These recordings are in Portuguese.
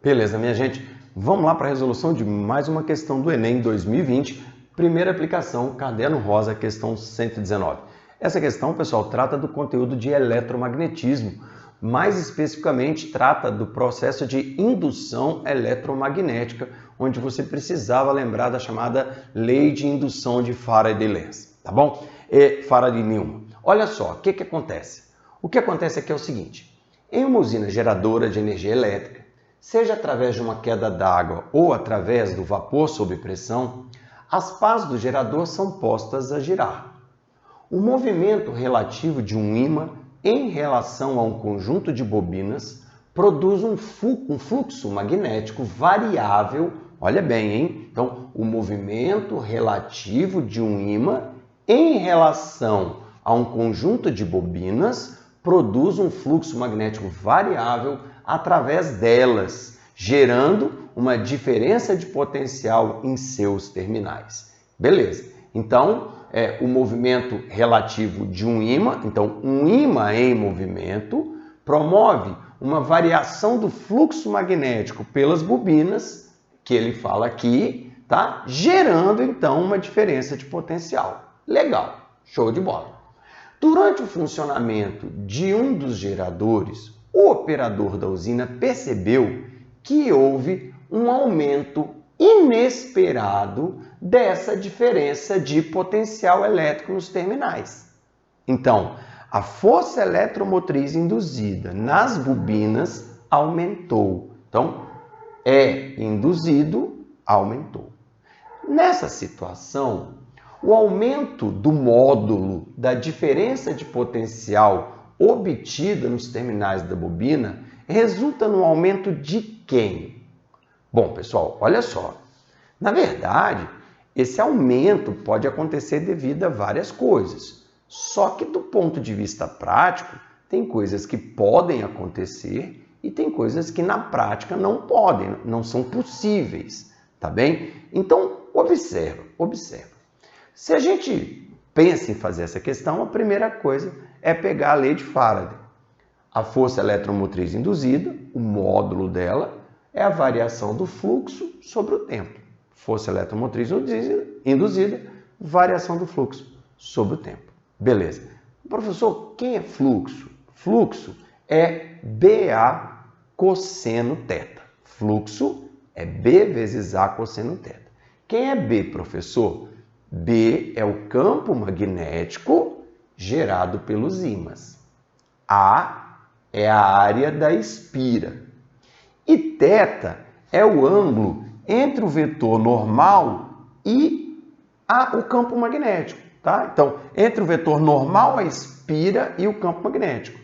Beleza, minha gente? Vamos lá para a resolução de mais uma questão do Enem 2020, primeira aplicação, caderno rosa, questão 119. Essa questão, pessoal, trata do conteúdo de eletromagnetismo, mais especificamente trata do processo de indução eletromagnética, onde você precisava lembrar da chamada lei de indução de Faraday-Lenz, tá bom? Faraday-Newman. Olha só, o que acontece? O que acontece aqui é o seguinte, em uma usina geradora de energia elétrica, seja através de uma queda d'água ou através do vapor sob pressão, as pás do gerador são postas a girar. O movimento relativo de um ímã em relação a um conjunto de bobinas produz um fluxo magnético variável. Olha bem, hein? Então, o movimento relativo de um ímã em relação a um conjunto de bobinas produz um fluxo magnético variável através delas, gerando uma diferença de potencial em seus terminais. Beleza. Então, o movimento relativo de um ímã, então um ímã em movimento, promove uma variação do fluxo magnético pelas bobinas, que ele fala aqui, tá? Gerando então uma diferença de potencial. Legal, show de bola. Durante o funcionamento de um dos geradores, o operador da usina percebeu que houve um aumento inesperado dessa diferença de potencial elétrico nos terminais. Então, a força eletromotriz induzida nas bobinas aumentou. Então, induzido, aumentou. Nessa situação, o aumento do módulo da diferença de potencial obtida nos terminais da bobina resulta no aumento de quem? Bom, pessoal, olha só. Na verdade, esse aumento pode acontecer devido a várias coisas. Só que do ponto de vista prático, tem coisas que podem acontecer e tem coisas que na prática não podem, não são possíveis, tá bem? Então, observa. Se a gente pensa em fazer essa questão, a primeira coisa é pegar a lei de Faraday. A força eletromotriz induzida, o módulo dela, é a variação do fluxo sobre o tempo. Força eletromotriz induzida, variação do fluxo sobre o tempo. Beleza. Professor, quem é fluxo? Fluxo é BA cosseno θ. Fluxo é B vezes A cosseno θ. Quem é B, professor? B é o campo magnético gerado pelos ímãs. A é a área da espira. E θ é o ângulo entre o vetor normal e o campo magnético. Tá? Então, entre o vetor normal, a espira e o campo magnético.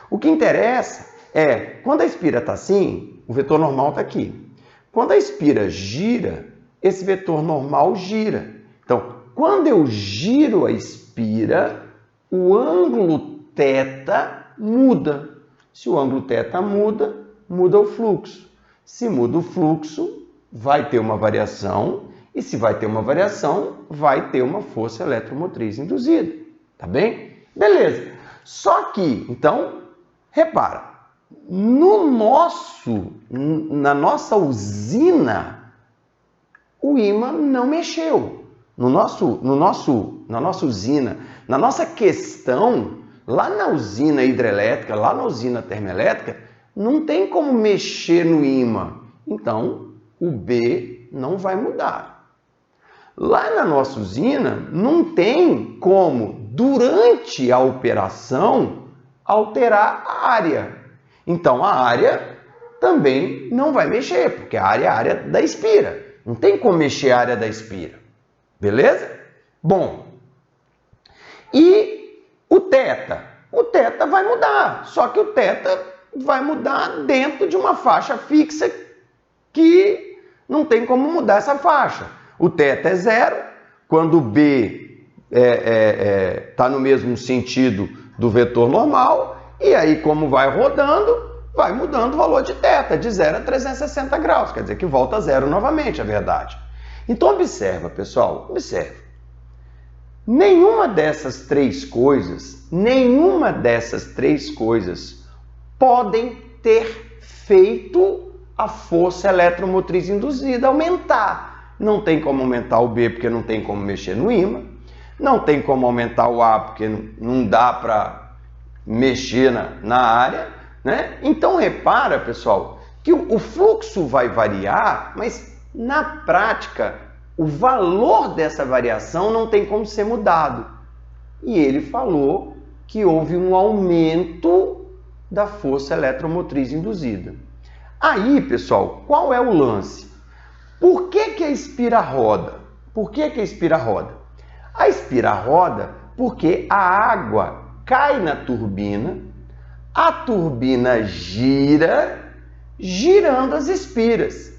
O que interessa é, quando a espira está assim, o vetor normal está aqui. Quando a espira gira, esse vetor normal gira. Então, quando eu giro a espira, o ângulo θ muda. Se o ângulo θ muda, muda o fluxo. Se muda o fluxo, vai ter uma variação, e se vai ter uma variação, vai ter uma força eletromotriz induzida. Tá bem? Beleza. Só que, então, repara, na nossa usina, o ímã não mexeu. Na nossa usina, na nossa questão, lá na usina hidrelétrica, lá na usina termoelétrica, não tem como mexer no ímã. Então, o B não vai mudar. Lá na nossa usina, não tem como, durante a operação, alterar a área. Então, a área também não vai mexer, porque a área é a área da espira. Não tem como mexer a área da espira. Beleza? Bom, e o θ? O θ vai mudar, só que o θ vai mudar dentro de uma faixa fixa que não tem como mudar essa faixa. O θ é zero, quando o B está no mesmo sentido do vetor normal, e aí como vai rodando, vai mudando o valor de θ, de 0 a 360 graus, quer dizer que volta a zero novamente, é verdade. Então observa, pessoal, observa. Nenhuma dessas três coisas podem ter feito a força eletromotriz induzida aumentar. Não tem como aumentar o B porque não tem como mexer no ímã. Não tem como aumentar o A porque não dá para mexer na área, né? Então repara, pessoal, que o fluxo vai variar, mas na prática o valor dessa variação não tem como ser mudado. E ele falou que houve um aumento da força eletromotriz induzida. Aí, pessoal, qual é o lance? Por que a Inspira roda? Por que a Inspira roda? A Inspira roda porque a água cai na turbina, a turbina gira, girando as espiras.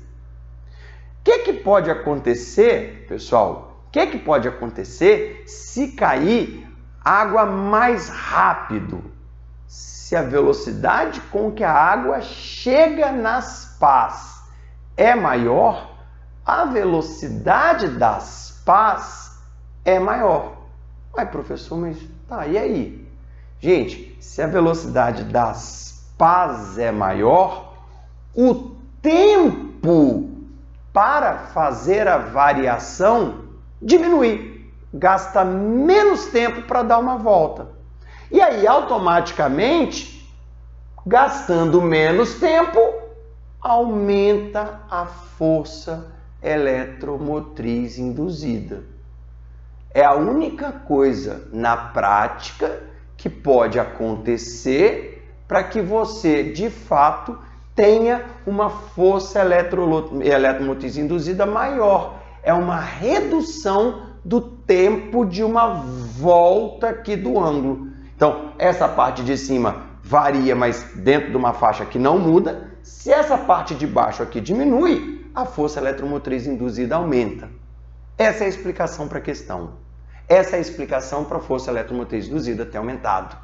O que pode acontecer, pessoal? O que pode acontecer se cair água mais rápido? Se a velocidade com que a água chega nas pás é maior, a velocidade das pás é maior. Ai, professor, mas tá, e aí? Gente, se a velocidade das pás é maior, o tempo para fazer a variação diminui. Gasta menos tempo para dar uma volta. E aí, automaticamente, gastando menos tempo, aumenta a força eletromotriz induzida. É a única coisa na prática que pode acontecer para que você, de fato, tenha uma força eletromotriz induzida maior. É uma redução do tempo de uma volta aqui do ângulo. Então, essa parte de cima varia, mas dentro de uma faixa que não muda. Se essa parte de baixo aqui diminui, a força eletromotriz induzida aumenta. Essa é a explicação para a questão. Essa é a explicação para a força eletromotriz induzida ter aumentado.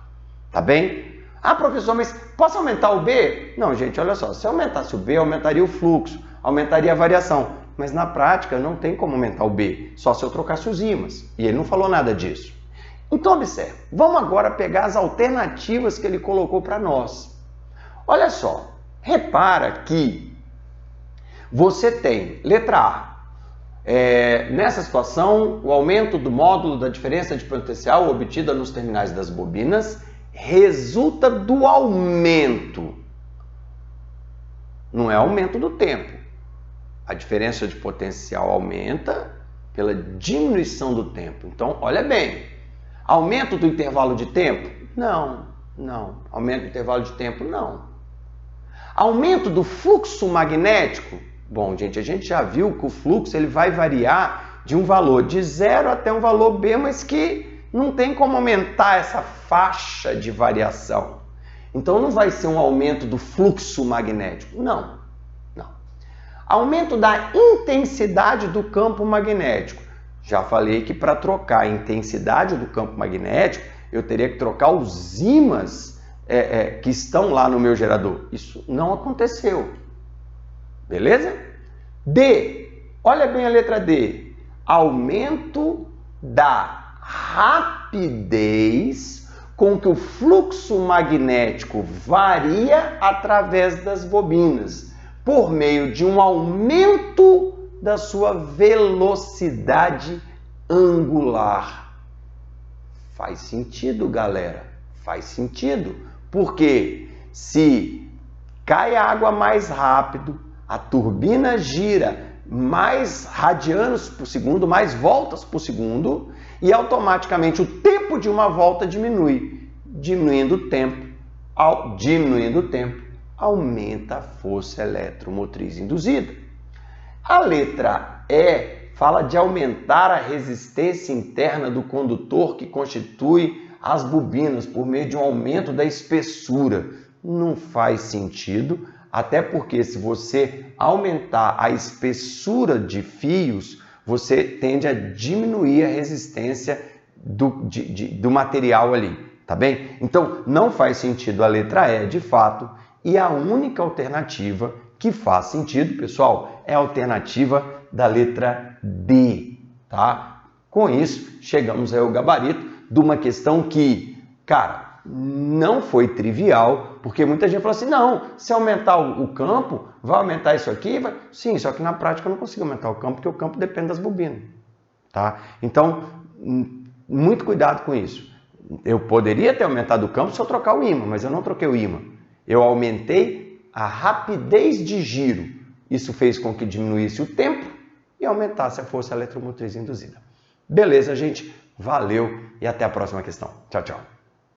Tá bem? Ah, professor, mas posso aumentar o B? Não, gente, olha só. Se eu aumentasse o B, aumentaria o fluxo, aumentaria a variação. Mas na prática não tem como aumentar o B, só se eu trocasse os ímãs. E ele não falou nada disso. Então, observe. Vamos agora pegar as alternativas que ele colocou para nós. Olha só. Repara que você tem, letra A, nessa situação, o aumento do módulo da diferença de potencial obtida nos terminais das bobinas resulta do aumento. Não é aumento do tempo. A diferença de potencial aumenta pela diminuição do tempo. Então, olha bem. Aumento do intervalo de tempo? Não. Aumento do intervalo de tempo? Não. Aumento do fluxo magnético? Bom, gente, a gente já viu que o fluxo ele vai variar de um valor de 0 até um valor B, mas que não tem como aumentar essa faixa de variação. Então, não vai ser um aumento do fluxo magnético. Não. Aumento da intensidade do campo magnético. Já falei que para trocar a intensidade do campo magnético, eu teria que trocar os ímãs que estão lá no meu gerador. Isso não aconteceu. Beleza? D. Olha bem a letra D. Aumento da rapidez com que o fluxo magnético varia através das bobinas, por meio de um aumento da sua velocidade angular. Faz sentido, galera? Faz sentido. Porque se cai água mais rápido, a turbina gira mais radianos por segundo, mais voltas por segundo, e automaticamente o tempo de uma volta diminui. Diminuindo o tempo, aumenta a força eletromotriz induzida. A letra E fala de aumentar a resistência interna do condutor que constitui as bobinas por meio de um aumento da espessura. Não faz sentido, até porque se você aumentar a espessura de fios, você tende a diminuir a resistência do material ali, tá bem? Então, não faz sentido a letra E, de fato, e a única alternativa que faz sentido, pessoal, é a alternativa da letra D, tá? Com isso, chegamos ao gabarito de uma questão que, cara, não foi trivial, porque muita gente falou assim, não, se aumentar o campo, vai aumentar isso aqui? Vai... Sim, só que na prática eu não consigo aumentar o campo, porque o campo depende das bobinas. Tá? Então, muito cuidado com isso. Eu poderia ter aumentado o campo se eu trocar o ímã, mas eu não troquei o ímã. Eu aumentei a rapidez de giro. Isso fez com que diminuísse o tempo e aumentasse a força eletromotriz induzida. Beleza, gente? Valeu e até a próxima questão. Tchau, tchau.